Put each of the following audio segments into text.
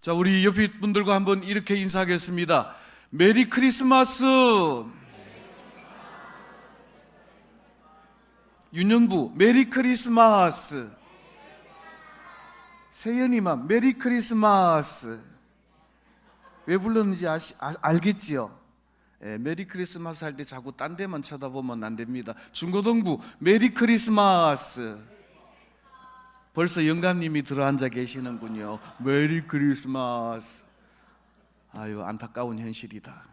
자, 우리 옆에 분들과 한번 이렇게 인사하겠습니다. 메리 크리스마스. 윤영부 메리 크리스마스. 세연이만 메리 크리스마스. 왜 불렀는지 알겠지요? 메리 크리스마스 할 때 자꾸 딴 데만 쳐다보면 안 됩니다. 중고등부 메리 크리스마스. 벌써 영감님이 들어앉아 계시는군요. 메리 크리스마스. 아유, 안타까운 현실이다.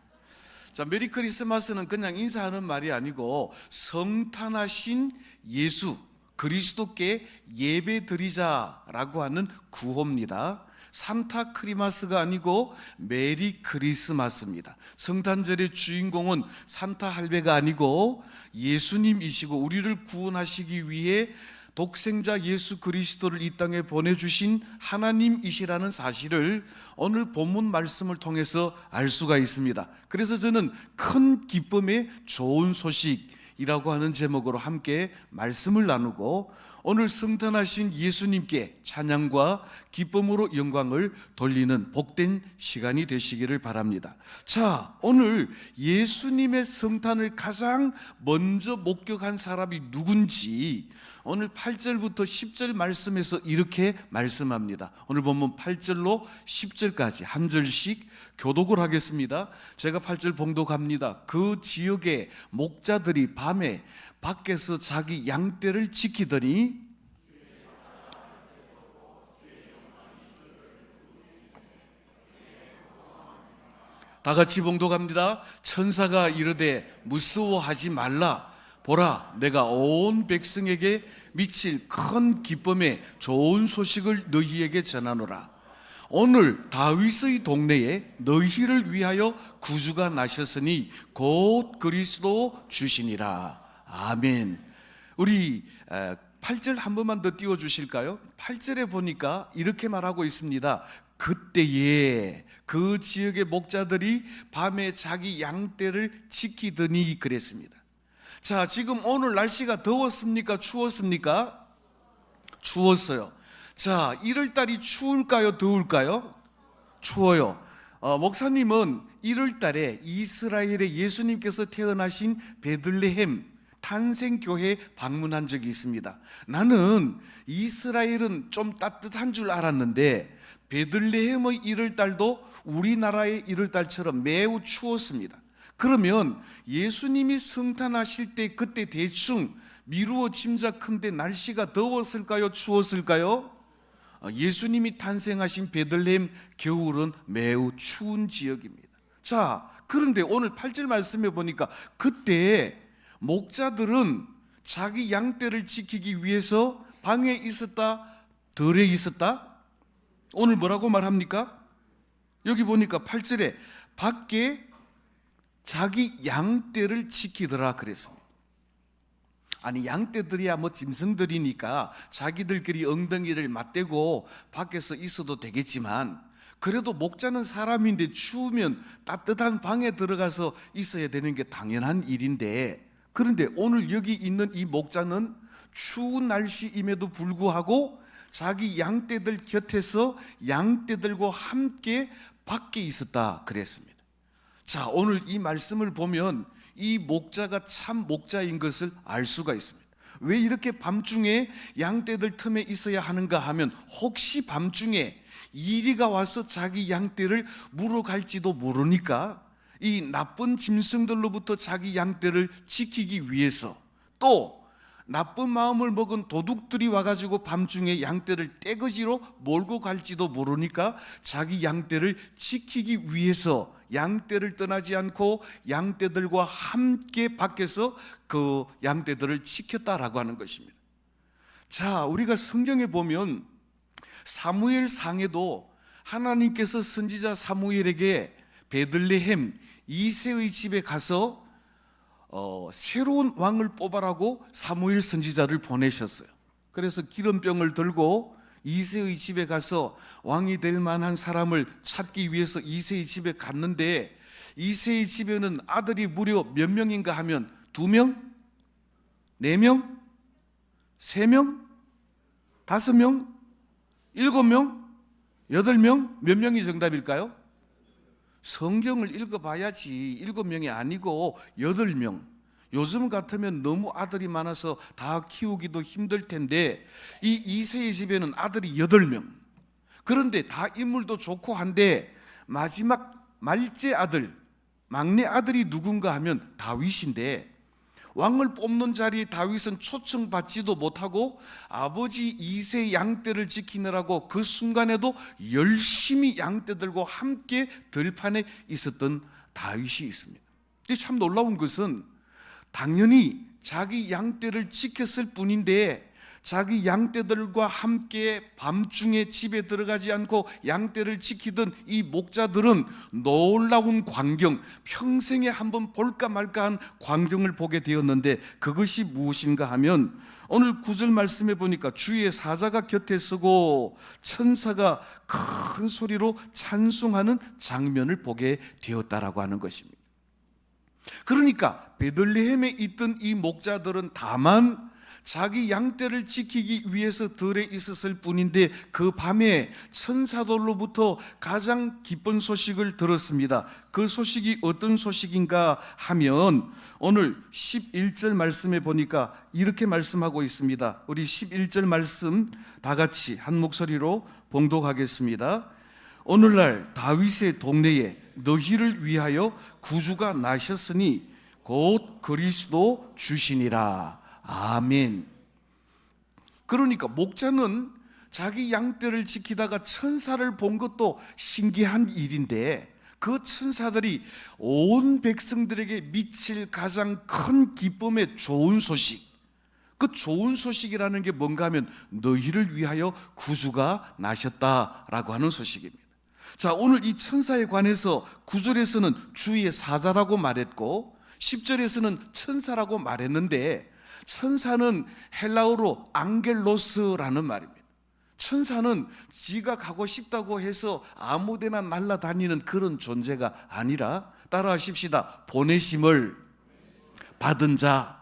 자, 메리 크리스마스는 그냥 인사하는 말이 아니고 성탄하신 예수 그리스도께 예배 드리자라고 하는 구호입니다. 산타 크리마스가 아니고 메리 크리스마스입니다. 성탄절의 주인공은 산타 할배가 아니고 예수님이시고 우리를 구원하시기 위해 독생자 예수 그리스도를 이 땅에 보내주신 하나님이시라는 사실을 오늘 본문 말씀을 통해서 알 수가 있습니다. 그래서 저는 큰 기쁨의 좋은 소식이라고 하는 제목으로 함께 말씀을 나누고 오늘 성탄하신 예수님께 찬양과 기쁨으로 영광을 돌리는 복된 시간이 되시기를 바랍니다. 자, 오늘 예수님의 성탄을 가장 먼저 목격한 사람이 누군지 오늘 8절부터 10절 말씀에서 이렇게 말씀합니다. 오늘 본문 8절로 10절까지 한 절씩 교독을 하겠습니다. 제가 8절 봉독합니다. 그 지역의 목자들이 밤에 밖에서 자기 양떼를 지키더니 다 같이 봉독합니다. 천사가 이르되 무서워하지 말라. 보라, 내가 온 백성에게 미칠 큰 기쁨의 좋은 소식을 너희에게 전하노라. 오늘 다윗의 동네에 너희를 위하여 구주가 나셨으니 곧 그리스도 주시니라. 아멘. 우리 8절 한 번만 더 띄워주실까요? 8절에 보니까 이렇게 말하고 있습니다. 그때에 그 지역의 목자들이 밤에 자기 양떼를 지키더니 그랬습니다. 자, 지금 오늘 날씨가 더웠습니까? 추웠습니까? 추웠어요. 자, 1월달이 추울까요? 더울까요? 추워요. 목사님은 1월달에 이스라엘의 예수님께서 태어나신 베들레헴 탄생교회 방문한 적이 있습니다. 나는 이스라엘은 좀 따뜻한 줄 알았는데 베들레헴의 1월달도 우리나라의 1월달처럼 매우 추웠습니다. 그러면 예수님이 성탄하실 때 그때 대충 미루어 짐작컨대 날씨가 더웠을까요? 추웠을까요? 예수님이 탄생하신 베들레헴 겨울은 매우 추운 지역입니다. 자, 그런데 오늘 8절 말씀에 보니까 그때 목자들은 자기 양떼를 지키기 위해서 방에 있었다? 들에 있었다? 오늘 뭐라고 말합니까? 여기 보니까 8절에 밖에 자기 양떼를 지키더라 그랬습니다. 아니, 양떼들이야 뭐 짐승들이니까 자기들끼리 엉덩이를 맞대고 밖에서 있어도 되겠지만 그래도 목자는 사람인데 추우면 따뜻한 방에 들어가서 있어야 되는 게 당연한 일인데, 그런데 오늘 여기 있는 이 목자는 추운 날씨임에도 불구하고 자기 양떼들 곁에서 양떼들과 함께 밖에 있었다 그랬습니다. 자, 오늘 이 말씀을 보면 이 목자가 참 목자인 것을 알 수가 있습니다. 왜 이렇게 밤중에 양떼들 틈에 있어야 하는가 하면 혹시 밤중에 이리가 와서 자기 양떼를 물어갈지도 모르니까 이 나쁜 짐승들로부터 자기 양떼를 지키기 위해서, 또 나쁜 마음을 먹은 도둑들이 와가지고 밤중에 양떼를 떼거지로 몰고 갈지도 모르니까 자기 양떼를 지키기 위해서 양떼를 떠나지 않고 양떼들과 함께 밖에서 그 양떼들을 지켰다라고 하는 것입니다. 자, 우리가 성경에 보면 사무엘상에도 하나님께서 선지자 사무엘에게 베들레헴 이새의 집에 가서 새로운 왕을 뽑아라고 사무엘 선지자를 보내셨어요. 그래서 기름병을 들고 이새의 집에 가서 왕이 될 만한 사람을 찾기 위해서 이새의 집에 갔는데 이새의 집에는 아들이 무려 몇 명인가 하면 2명? 4명? 3명? 5명? 7명? 8명? 몇 명이 정답일까요? 성경을 읽어봐야지 7명이 아니고 8명. 요즘 같으면 너무 아들이 많아서 다 키우기도 힘들 텐데 이 이새의 집에는 아들이 8명. 그런데 다 인물도 좋고 한데 마지막 말째 아들, 막내 아들이 누군가 하면 다윗인데 왕을 뽑는 자리에 다윗은 초청받지도 못하고 아버지 이새의 양떼를 지키느라고 그 순간에도 열심히 양떼들과 함께 들판에 있었던 다윗이 있습니다. 참 놀라운 것은 당연히 자기 양떼를 지켰을 뿐인데 자기 양떼들과 함께 밤중에 집에 들어가지 않고 양떼를 지키던 이 목자들은 놀라운 광경, 평생에 한번 볼까 말까한 광경을 보게 되었는데 그것이 무엇인가 하면 오늘 9절 말씀해 보니까 주의 사자가 곁에 서고 천사가 큰 소리로 찬송하는 장면을 보게 되었다라고 하는 것입니다. 그러니까 베들레헴에 있던 이 목자들은 다만 자기 양떼를 지키기 위해서 들에 있었을 뿐인데 그 밤에 천사들로부터 가장 기쁜 소식을 들었습니다. 그 소식이 어떤 소식인가 하면 오늘 11절 말씀에 보니까 이렇게 말씀하고 있습니다. 우리 11절 말씀 다 같이 한 목소리로 봉독하겠습니다. 오늘날 다윗의 동네에 너희를 위하여 구주가 나셨으니 곧 그리스도 주시니라. 아멘. 그러니까 목자는 자기 양떼를 지키다가 천사를 본 것도 신기한 일인데 그 천사들이 온 백성들에게 미칠 가장 큰 기쁨의 좋은 소식, 그 좋은 소식이라는 게 뭔가 하면 너희를 위하여 구주가 나셨다라고 하는 소식입니다. 자, 오늘 이 천사에 관해서 9절에서는 주의 사자라고 말했고 10절에서는 천사라고 말했는데 천사는 헬라어로 앙겔로스라는 말입니다. 천사는 지가 가고 싶다고 해서 아무데나 날아다니는 그런 존재가 아니라 따라하십시다. 보내심을 받은 자.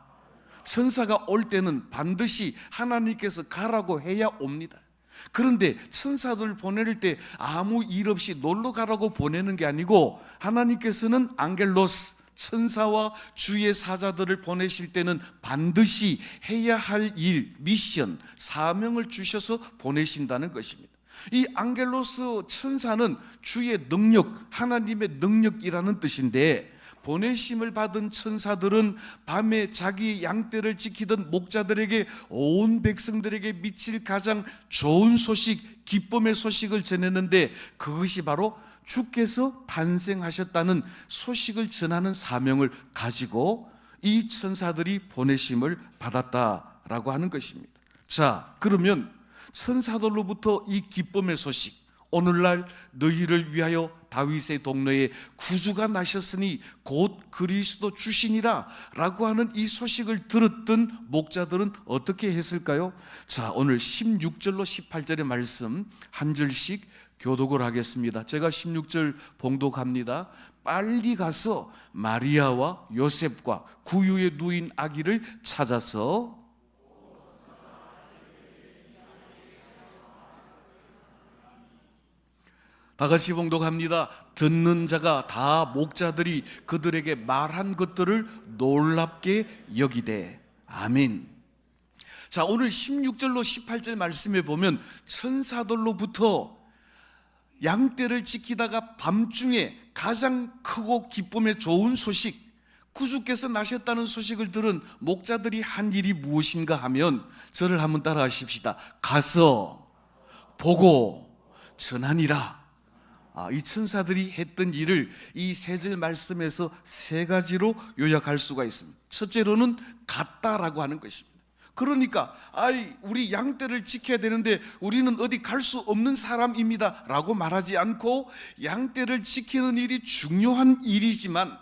천사가 올 때는 반드시 하나님께서 가라고 해야 옵니다. 그런데 천사들 보낼 때 아무 일 없이 놀러 가라고 보내는 게 아니고 하나님께서는 앙겔로스 천사와 주의 사자들을 보내실 때는 반드시 해야 할 일, 미션, 사명을 주셔서 보내신다는 것입니다. 이 앙겔로스 천사는 주의 능력, 하나님의 능력이라는 뜻인데 보내심을 받은 천사들은 밤에 자기 양떼를 지키던 목자들에게 온 백성들에게 미칠 가장 좋은 소식, 기쁨의 소식을 전했는데 그것이 바로 주께서 탄생하셨다는 소식을 전하는 사명을 가지고 이 천사들이 보내심을 받았다라고 하는 것입니다. 자, 그러면 천사들로부터 이 기쁨의 소식, 오늘날 너희를 위하여 다윗의 동네에 구주가 나셨으니 곧 그리스도 주시니라 라고 하는 이 소식을 들었던 목자들은 어떻게 했을까요? 자, 오늘 16절로 18절의 말씀 한 절씩 교독을 하겠습니다. 제가 16절 봉독합니다. 빨리 가서 마리아와 요셉과 구유에 누인 아기를 찾아서 다 같이 봉독합니다. 듣는 자가 다 목자들이 그들에게 말한 것들을 놀랍게 여기되 아멘. 자, 오늘 16절로 18절 말씀에 보면 천사들로부터 양떼를 지키다가 밤중에 가장 크고 기쁨의 좋은 소식, 구주께서 나셨다는 소식을 들은 목자들이 한 일이 무엇인가 하면 저를 한번 따라 하십시다. 가서 보고 전하니라. 이 천사들이 했던 일을 이 세 절 말씀에서 세 가지로 요약할 수가 있습니다. 첫째로는 갔다라고 하는 것입니다. 그러니까 우리 양떼를 지켜야 되는데 우리는 어디 갈 수 없는 사람입니다 라고 말하지 않고 양떼를 지키는 일이 중요한 일이지만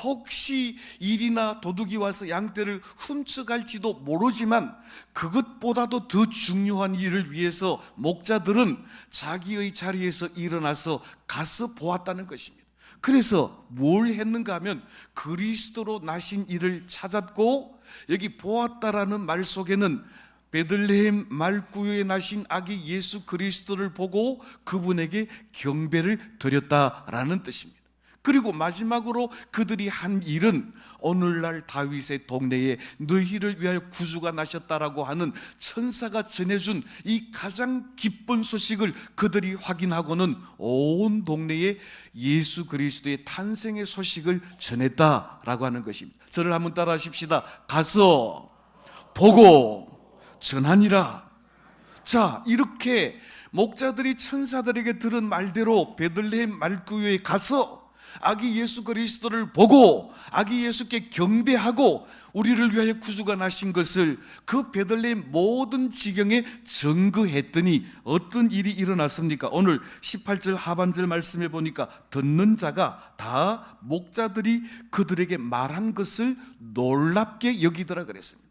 혹시 일이나 도둑이 와서 양떼를 훔쳐갈지도 모르지만 그것보다도 더 중요한 일을 위해서 목자들은 자기의 자리에서 일어나서 가서 보았다는 것입니다. 그래서 뭘 했는가 하면 그리스도로 나신 이를 찾았고 여기 보았다라는 말 속에는 베들레헴 말구유에 나신 아기 예수 그리스도를 보고 그분에게 경배를 드렸다라는 뜻입니다. 그리고 마지막으로 그들이 한 일은 오늘날 다윗의 동네에 너희를 위하여 구주가 나셨다라고 하는 천사가 전해준 이 가장 기쁜 소식을 그들이 확인하고는 온 동네에 예수 그리스도의 탄생의 소식을 전했다라고 하는 것입니다. 저를 한번 따라 하십시다. 가서 보고 전하니라. 자, 이렇게 목자들이 천사들에게 들은 말대로 베들레헴 말구유에 가서 아기 예수 그리스도를 보고 아기 예수께 경배하고 우리를 위하여 구주가 나신 것을 그 베들레헴 모든 지경에 증거했더니 어떤 일이 일어났습니까? 오늘 18절 하반절 말씀해 보니까 듣는 자가 다 목자들이 그들에게 말한 것을 놀랍게 여기더라 그랬습니다.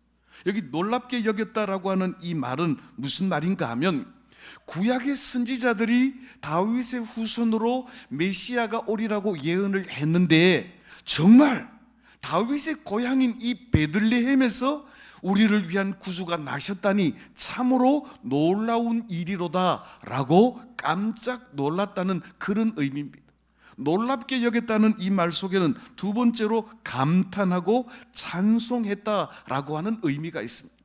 여기 놀랍게 여겼다라고 하는 이 말은 무슨 말인가 하면, 구약의 선지자들이 다윗의 후손으로 메시아가 오리라고 예언을 했는데 정말 다윗의 고향인 이 베들레헴에서 우리를 위한 구주가 나셨다니 참으로 놀라운 일이로다 라고 깜짝 놀랐다는 그런 의미입니다. 놀랍게 여겼다는 이 말 속에는 두 번째로 감탄하고 찬송했다라고 하는 의미가 있습니다.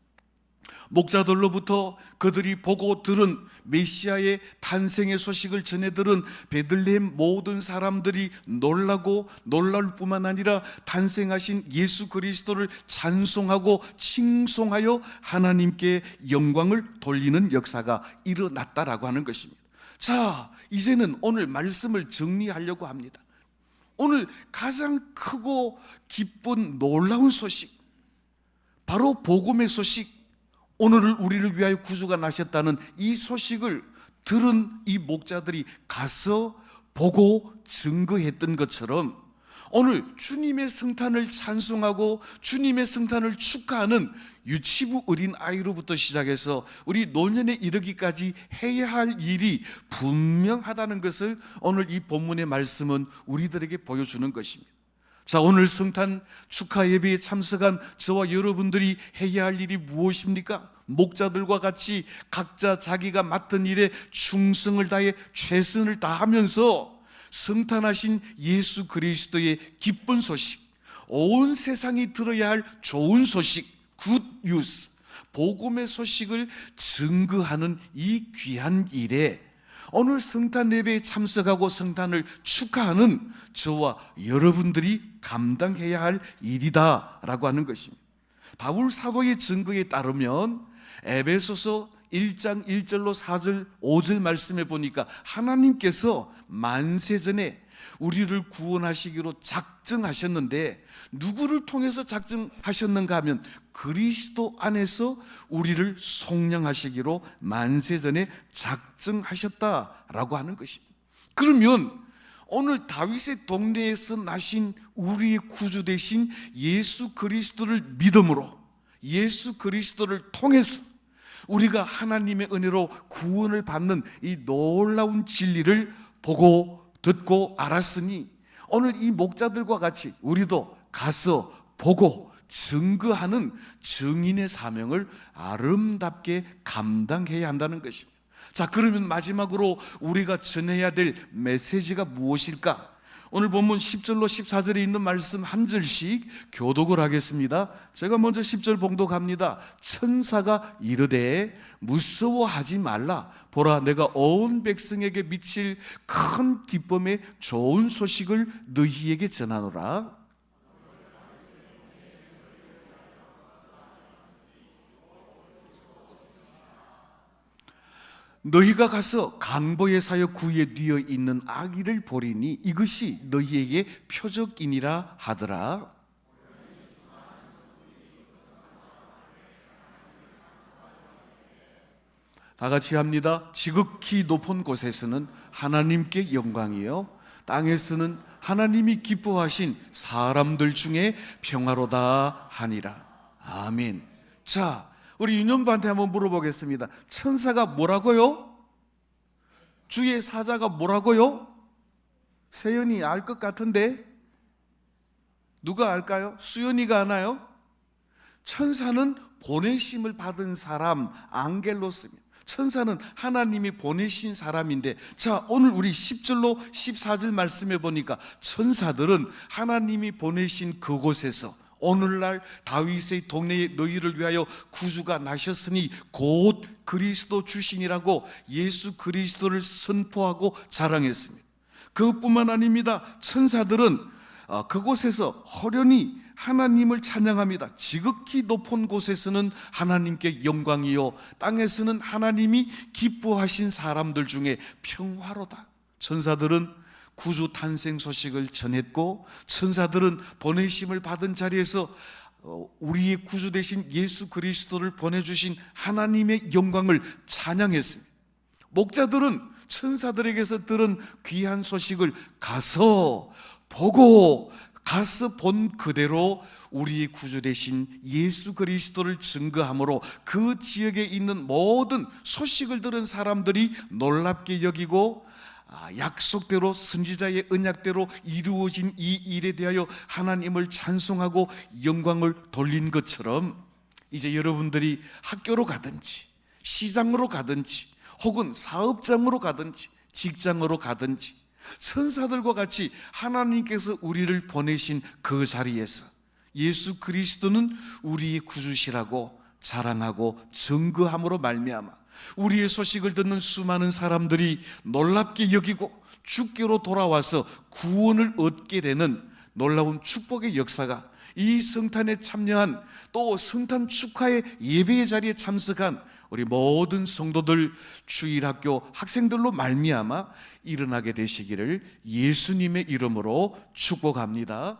목자들로부터 그들이 보고 들은 메시아의 탄생의 소식을 전해 들은 베들레헴 모든 사람들이 놀라고 놀랄 뿐만 아니라 탄생하신 예수 그리스도를 찬송하고 칭송하여 하나님께 영광을 돌리는 역사가 일어났다라고 하는 것입니다. 자, 이제는 오늘 말씀을 정리하려고 합니다. 오늘 가장 크고 기쁜 놀라운 소식, 바로 복음의 소식, 오늘을 우리를 위하여 구주가 나셨다는 이 소식을 들은 이 목자들이 가서 보고 증거했던 것처럼 오늘 주님의 성탄을 찬송하고 주님의 성탄을 축하하는 유치부 어린 아이로부터 시작해서 우리 노년에 이르기까지 해야 할 일이 분명하다는 것을 오늘 이 본문의 말씀은 우리들에게 보여주는 것입니다. 자, 오늘 성탄 축하 예배에 참석한 저와 여러분들이 해야 할 일이 무엇입니까? 목자들과 같이 각자 자기가 맡은 일에 충성을 다해 최선을 다하면서 성탄하신 예수 그리스도의 기쁜 소식, 온 세상이 들어야 할 좋은 소식, 굿 뉴스, 복음의 소식을 증거하는 이 귀한 일에 오늘 성탄 예배에 참석하고 성탄을 축하하는 저와 여러분들이 감당해야 할 일이다라고 하는 것입니다. 바울 사도의 증거에 따르면 에베소서 1장 1절로 4절 5절 말씀해 보니까 하나님께서 만세전에 우리를 구원하시기로 작정하셨는데 누구를 통해서 작정하셨는가 하면 그리스도 안에서 우리를 속량하시기로 만세전에 작정하셨다라고 하는 것입니다. 그러면 오늘 다윗의 동네에서 나신 우리의 구주 되신 예수 그리스도를 믿음으로 예수 그리스도를 통해서 우리가 하나님의 은혜로 구원을 받는 이 놀라운 진리를 보고 듣고 알았으니 오늘 이 목자들과 같이 우리도 가서 보고 증거하는 증인의 사명을 아름답게 감당해야 한다는 것입니다. 자, 그러면 마지막으로 우리가 전해야 될 메시지가 무엇일까? 오늘 본문 10절로 14절에 있는 말씀 한 절씩 교독을 하겠습니다. 제가 먼저 10절 봉독합니다. 천사가 이르되 무서워하지 말라. 보라, 내가 온 백성에게 미칠 큰 기쁨의 좋은 소식을 너희에게 전하노라. 너희가 가서 강보에 사여 구에 뉘어 있는 아기를 보리니 이것이 너희에게 표적이니라 하더라. 다 같이 합니다. 지극히 높은 곳에서는 하나님께 영광이요, 땅에서는 하나님이 기뻐하신 사람들 중에 평화로다 하니라. 아멘. 자, 우리 윤영부한테 한번 물어보겠습니다. 천사가 뭐라고요? 주의 사자가 뭐라고요? 세연이 알 것 같은데 누가 알까요? 수연이가 아나요? 천사는 보내심을 받은 사람, 앙겔로스입니다. 천사는 하나님이 보내신 사람인데, 자, 오늘 우리 10절로 14절 말씀해 보니까 천사들은 하나님이 보내신 그곳에서 오늘날 다윗의 동네에 너희를 위하여 구주가 나셨으니 곧 그리스도 주신이라고 예수 그리스도를 선포하고 자랑했습니다. 그것뿐만 아닙니다. 천사들은 그곳에서 호련히 하나님을 찬양합니다. 지극히 높은 곳에서는 하나님께 영광이요, 땅에서는 하나님이 기뻐하신 사람들 중에 평화로다. 천사들은 구주 탄생 소식을 전했고, 천사들은 보내심을 받은 자리에서 우리의 구주 되신 예수 그리스도를 보내주신 하나님의 영광을 찬양했습니다. 목자들은 천사들에게서 들은 귀한 소식을 가서 보고, 가서 본 그대로 우리의 구주 되신 예수 그리스도를 증거함으로 그 지역에 있는 모든 소식을 들은 사람들이 놀랍게 여기고, 약속대로 선지자의 언약대로 이루어진 이 일에 대하여 하나님을 찬송하고 영광을 돌린 것처럼, 이제 여러분들이 학교로 가든지 시장으로 가든지 혹은 사업장으로 가든지 직장으로 가든지 천사들과 같이 하나님께서 우리를 보내신 그 자리에서 예수 그리스도는 우리의 구주시라고 자랑하고 증거함으로 말미암아 우리의 소식을 듣는 수많은 사람들이 놀랍게 여기고 주께로 돌아와서 구원을 얻게 되는 놀라운 축복의 역사가, 이 성탄에 참여한, 또 성탄 축하의 예배의 자리에 참석한 우리 모든 성도들, 주일학교 학생들로 말미암아 일어나게 되시기를 예수님의 이름으로 축복합니다.